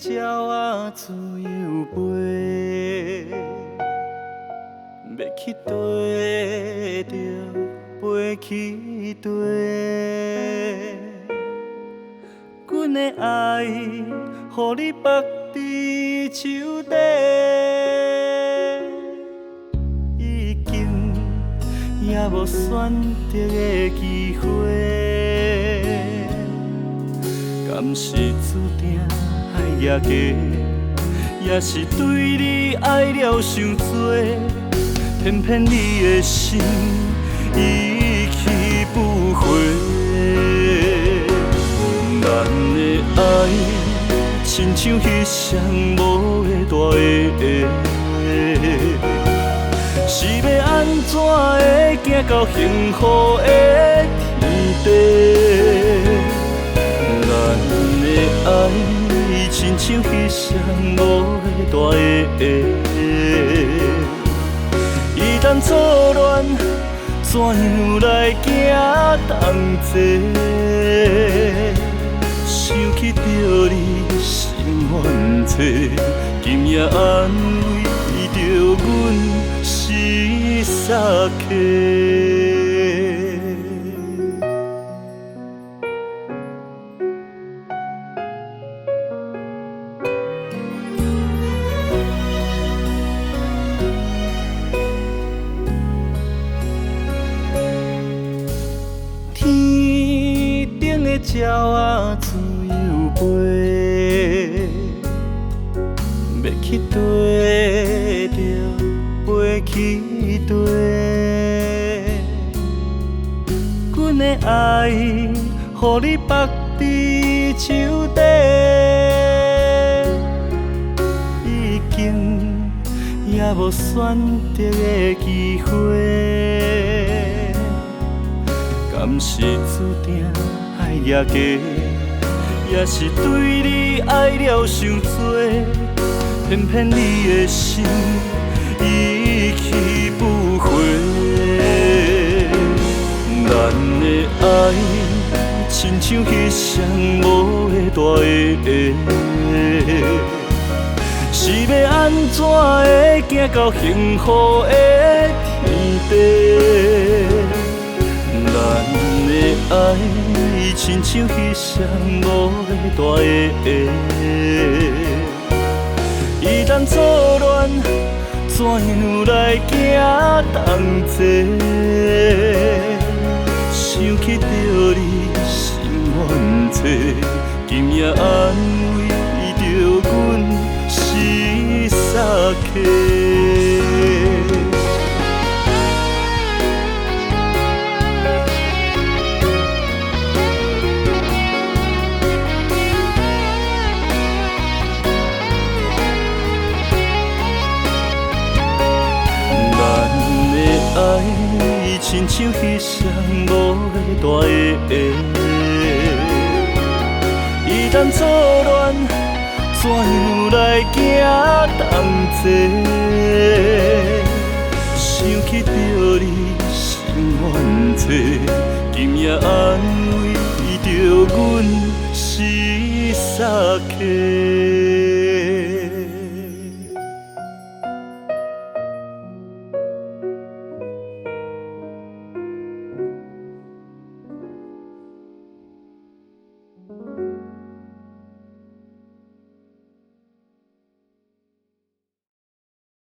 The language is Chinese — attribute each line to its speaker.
Speaker 1: 鸟仔自由飞，要去地就飞去地。阮的爱，予你绑伫手底，已经也无选择的机会，敢是注定？爱也假，也是对你爱了伤多，偏偏你的心已去不回。咱的爱亲像彼双无的大鞋，是要安怎会行到幸福的天地？咱的爱。亲像彼双无的大鞋，一旦错乱，怎样来行同齐？想起着你心愿切，今夜安慰着阮是傻客。鸟仔自由飞，要去地就飞去地。阮的爱，予你绑伫手底，已经也无选择的机会，敢是注定？爱也假，也是对你爱了伤多，偏偏你的心已去不回。咱的爱亲像彼双无的大鞋，是要安怎会行到幸福的天地？咱的爱。亲像彼双无的大鞋，一旦错乱，怎样来行同齐？想起着你心愿切，今夜安慰着阮是傻客。爱亲像彼双无的大鞋，一旦错乱，怎样来行同齐？想起着你心愿切，今夜安慰着阮是傻客。